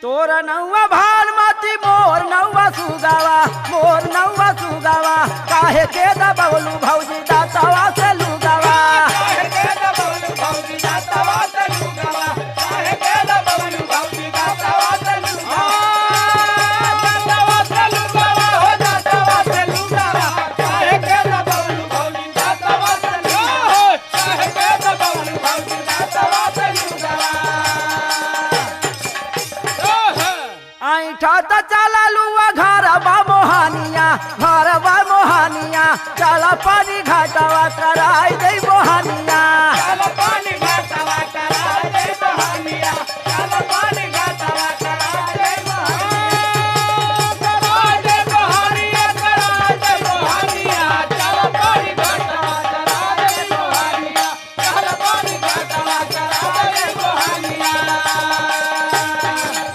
तोर नौवा भानमती मोर नौवा सुगावा काहे के दबवलू भौजी दातावा से लुगावा ऐठा त चललुआ घर बा मोहानिया चल पानी घाटवा कराई दे मोहानिया